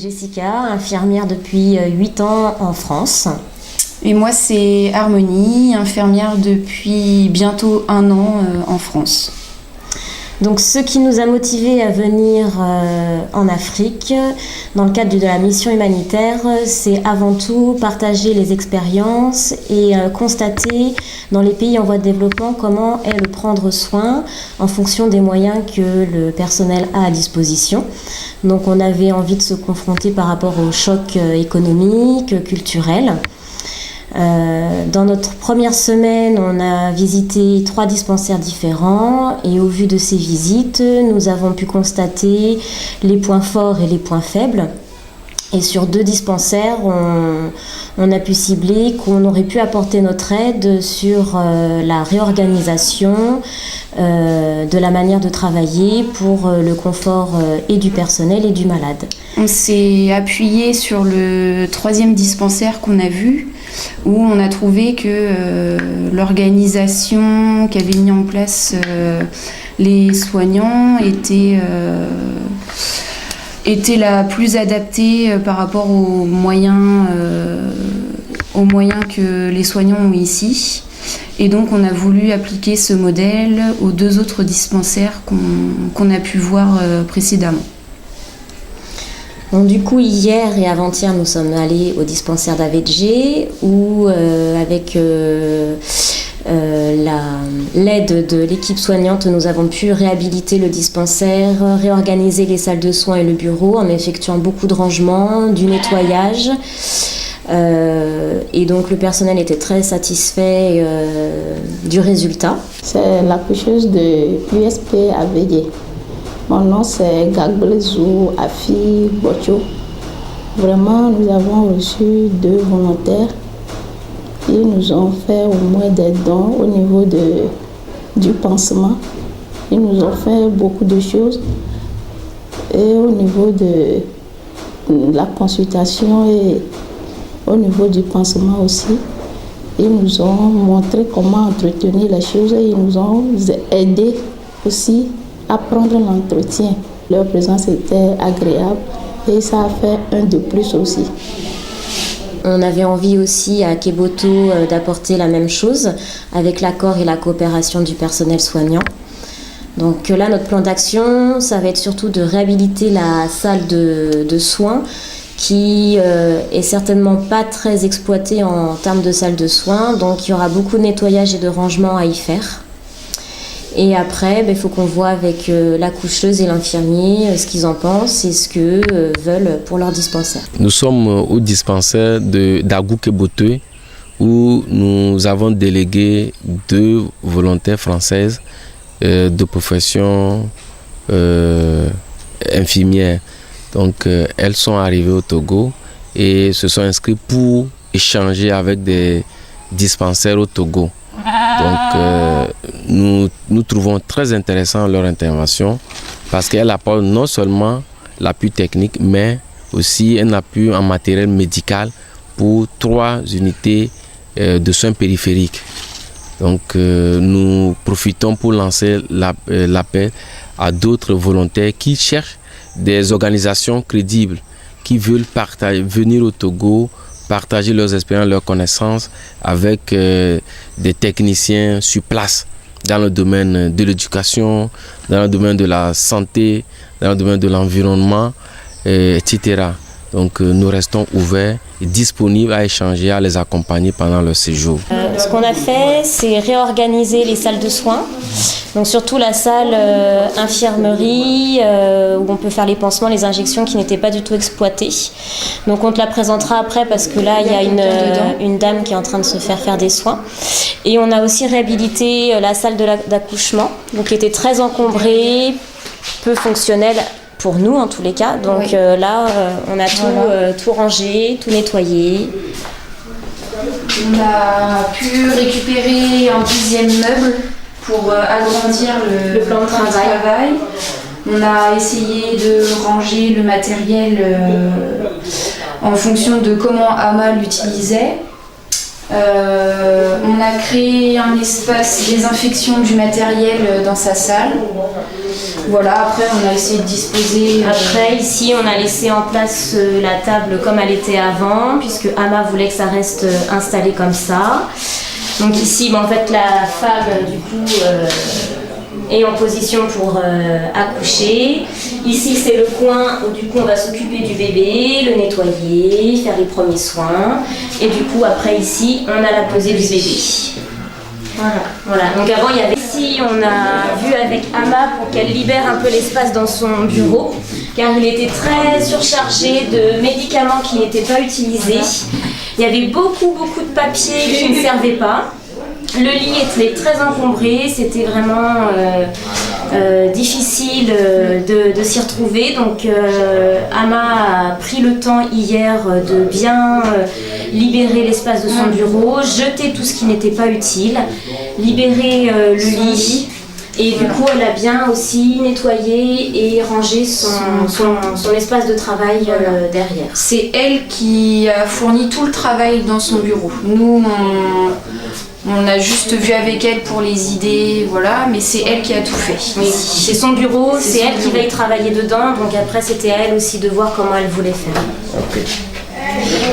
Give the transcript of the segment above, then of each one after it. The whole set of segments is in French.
Jessica, infirmière depuis 8 ans en France. Et moi, c'est Harmonie, infirmière depuis bientôt 1 an en France. Donc, ce qui nous a motivés à venir en Afrique, dans le cadre de la mission humanitaire, c'est avant tout partager les expériences et constater dans les pays en voie de développement comment est le prendre soin en fonction des moyens que le personnel a à disposition. Donc, on avait envie de se confronter par rapport au choc économique, culturel. Dans notre première semaine, on a visité 3 dispensaires différents et au vu de ces visites, nous avons pu constater les points forts et les points faibles. Et sur 2 dispensaires, on a pu cibler qu'on aurait pu apporter notre aide sur la réorganisation de la manière de travailler pour le confort et du personnel et du malade. On s'est appuyé sur le 3e dispensaire qu'on a vu, où on a trouvé que l'organisation qu'avaient mis en place les soignants était la plus adaptée par rapport aux moyens que les soignants ont ici. Et donc on a voulu appliquer ce modèle aux 2 autres dispensaires qu'on a pu voir précédemment. Donc, du coup, hier et avant-hier, nous sommes allés au dispensaire d'Avedje où, avec l'aide de l'équipe soignante, nous avons pu réhabiliter le dispensaire, réorganiser les salles de soins et le bureau en effectuant beaucoup de rangements, du nettoyage. Et donc le personnel était très satisfait du résultat. C'est l'accoucheuse de l'USP Avedje. Mon nom c'est Gagbelezou Afi Bocho. Vraiment, nous avons reçu 2 volontaires. Ils nous ont fait au moins des dons au niveau du pansement. Ils nous ont fait beaucoup de choses. Et au niveau de la consultation et au niveau du pansement aussi, ils nous ont montré comment entretenir les choses et ils nous ont aidés aussi à prendre l'entretien. Leur présence était agréable et ça a fait un de plus aussi. On avait envie aussi à Keboto d'apporter la même chose avec l'accord et la coopération du personnel soignant. Donc là, notre plan d'action, ça va être surtout de réhabiliter la salle de soins qui est certainement pas très exploitée en termes de salle de soins. Donc il y aura beaucoup de nettoyage et de rangement à y faire. Et après, il faut qu'on voit avec la coucheuse et l'infirmier ce qu'ils en pensent et ce qu'eux veulent pour leur dispensaire. Nous sommes au dispensaire d'Agou Keboto où nous avons délégué 2 volontaires françaises de profession infirmière. Donc elles sont arrivées au Togo et se sont inscrites pour échanger avec des dispensaires au Togo. Donc nous trouvons très intéressant leur intervention parce qu'elle apporte non seulement l'appui technique mais aussi un appui en matériel médical pour 3 unités de soins périphériques. Donc nous profitons pour lancer l'appel à d'autres volontaires qui cherchent des organisations crédibles qui veulent venir au Togo, partager leurs expériences, leurs connaissances avec des techniciens sur place dans le domaine de l'éducation, dans le domaine de la santé, dans le domaine de l'environnement, etc. Donc nous restons ouverts et disponibles à échanger, à les accompagner pendant leur séjour. Ce qu'on a fait, c'est réorganiser les salles de soins. Donc surtout la salle infirmerie où on peut faire les pansements, les injections qui n'étaient pas du tout exploitées. Donc on te la présentera après parce que là il y a une dame qui est en train de se faire des soins. Et on a aussi réhabilité la salle d'accouchement, donc qui était très encombrée, peu fonctionnelle pour nous en tous les cas. Donc oui. Là on a tout rangé, tout nettoyé. On a pu récupérer un 10e meuble pour agrandir le plan de travail. On a essayé de ranger le matériel en fonction de comment Ama l'utilisait. On a créé un espace désinfection du matériel dans sa salle. Voilà, après on a essayé de disposer... Après, ici, on a laissé en place la table comme elle était avant, puisque Ama voulait que ça reste installé comme ça. Donc ici, en fait, la femme, du coup, est en position pour accoucher. Ici, c'est le coin où, du coup, on va s'occuper du bébé, le nettoyer, faire les premiers soins. Et du coup, après, ici, on a la pesée du bébé. Voilà. Donc avant, il y avait ici, on a vu avec Ama pour qu'elle libère un peu l'espace dans son bureau, car il était très surchargé de médicaments qui n'étaient pas utilisés. Il y avait beaucoup de papiers qui ne servaient pas. Le lit était très encombré, c'était vraiment difficile de s'y retrouver. Donc Ama a pris le temps hier de bien libérer l'espace de son bureau, jeter tout ce qui n'était pas utile, libérer le lit. Et du coup, elle a bien aussi nettoyé et rangé son espace de travail derrière. C'est elle qui a fourni tout le travail dans son bureau. Nous, on a juste vu avec elle pour les idées, voilà, mais c'est elle qui a tout fait. Oui, c'est son bureau, c'est elle qui va y travailler dedans, donc après c'était à elle aussi de voir comment elle voulait faire. Ok.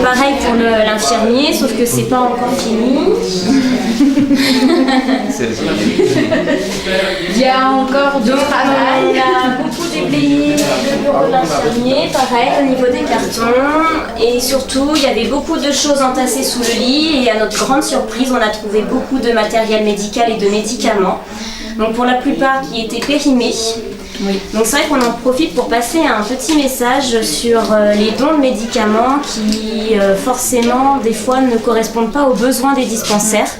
Pareil pour l'infirmier, sauf que c'est pas encore fini. Il y a encore du travail. On a beaucoup déblayé le bureau de l'infirmier, pareil au niveau des cartons. Et surtout, il y avait beaucoup de choses entassées sous le lit. Et à notre grande surprise, on a trouvé beaucoup de matériel médical et de médicaments. Donc pour la plupart qui étaient périmés. Oui. Donc c'est vrai qu'on en profite pour passer un petit message sur les dons de médicaments qui forcément des fois ne correspondent pas aux besoins des dispensaires.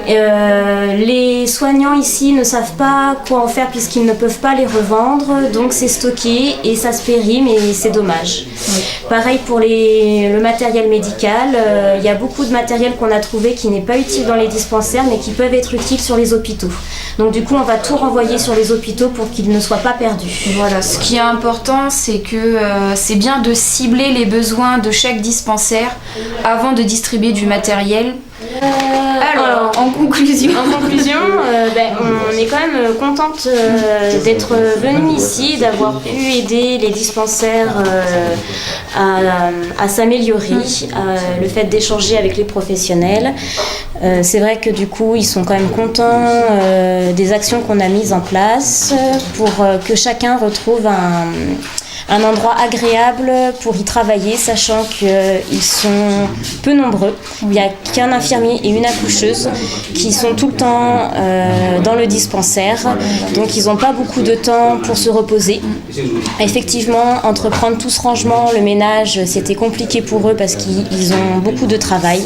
Les soignants ici ne savent pas quoi en faire puisqu'ils ne peuvent pas les revendre, donc c'est stocké et ça se périme et c'est dommage. Oui. Pareil pour le matériel médical, il y a beaucoup de matériel qu'on a trouvé qui n'est pas utile dans les dispensaires mais qui peuvent être utiles sur les hôpitaux. Donc du coup on va tout renvoyer sur les hôpitaux pour qu'ils ne soient pas perdus. Voilà, ce qui est important c'est que c'est bien de cibler les besoins de chaque dispensaire avant de distribuer du matériel. Alors, en conclusion, on est quand même contente d'être venue ici, d'avoir pu aider les dispensaires à s'améliorer, le fait d'échanger avec les professionnels. C'est vrai que du coup, ils sont quand même contents des actions qu'on a mises en place pour que chacun retrouve un endroit agréable pour y travailler, sachant qu'ils sont peu nombreux. Il n'y a qu'un infirmier et une accoucheuse qui sont tout le temps dans le dispensaire, donc ils n'ont pas beaucoup de temps pour se reposer. Effectivement, entreprendre tout ce rangement, le ménage, c'était compliqué pour eux parce qu'ils ont beaucoup de travail.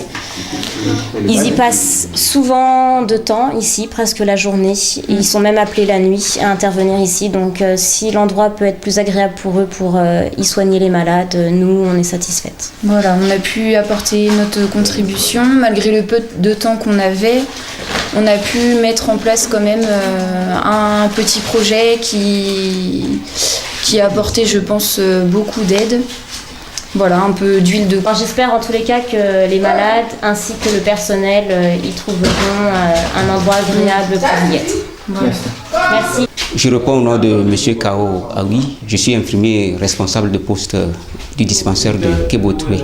Ils y passent souvent de temps ici, presque la journée. Et ils sont même appelés la nuit à intervenir ici. Donc si l'endroit peut être plus agréable pour eux pour y soigner les malades, nous on est satisfaites. Voilà, on a pu apporter notre contribution. Malgré le peu de temps qu'on avait, on a pu mettre en place quand même un petit projet qui a apporté, je pense, beaucoup d'aide. Voilà, un peu d'huile de... Enfin, j'espère en tous les cas que les malades ainsi que le personnel y trouveront un endroit agréable pour y être. Voilà. Merci. Je réponds au nom de M. Kao Awi. Je suis infirmier responsable de poste du dispensaire de Kebotoué.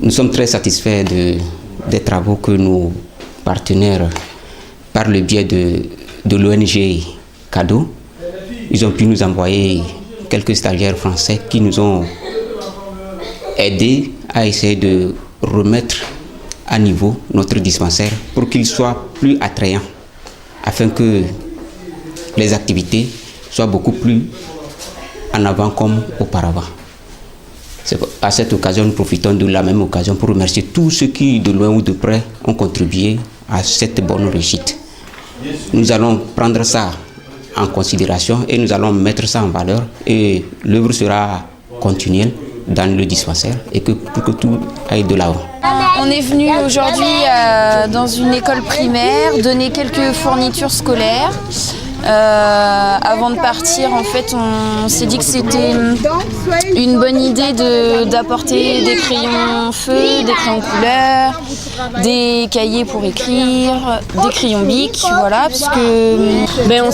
Nous sommes très satisfaits des travaux que nos partenaires, par le biais de l'ONG CADO, ils ont pu nous envoyer quelques stagiaires français qui nous ont aider à essayer de remettre à niveau notre dispensaire pour qu'il soit plus attrayant, afin que les activités soient beaucoup plus en avant comme auparavant. À cette occasion, nous profitons de la même occasion pour remercier tous ceux qui, de loin ou de près, ont contribué à cette bonne réussite. Nous allons prendre ça en considération et nous allons mettre ça en valeur et l'œuvre sera continuelle dans le dispensaire et pour que tout aille de l'avant. On est venu aujourd'hui dans une école primaire donner quelques fournitures scolaires. Avant de partir, en fait, on s'est dit que c'était une bonne idée d'apporter des crayons feu, des crayons couleur, des cahiers pour écrire, des crayons bic, voilà, parce que on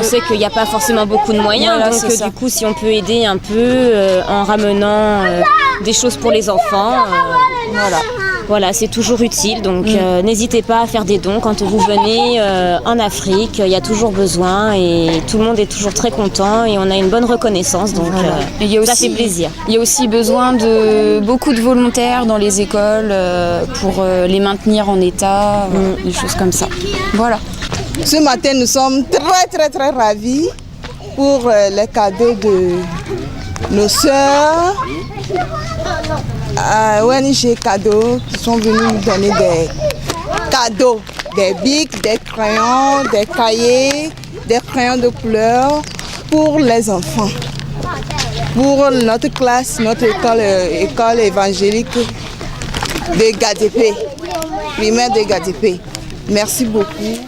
sait qu'il n'y a pas forcément beaucoup de moyens, voilà, donc du coup, si on peut aider un peu en ramenant des choses pour les enfants, voilà, c'est toujours utile. Donc n'hésitez pas à faire des dons quand vous venez en Afrique. Il y a toujours besoin et tout le monde est toujours très content et on a une bonne reconnaissance. Donc ça fait plaisir. Il y a aussi besoin de beaucoup de volontaires dans les écoles pour les maintenir en état, des choses comme ça. Voilà. Ce matin, nous sommes très ravis pour les cadeaux de nos sœurs ONG Cadeaux qui sont venus nous donner des cadeaux, des bics, des crayons, des cahiers, des crayons de couleur pour les enfants. Pour notre classe, notre école évangélique de Gadepé, primaire de Gadepé. Merci beaucoup.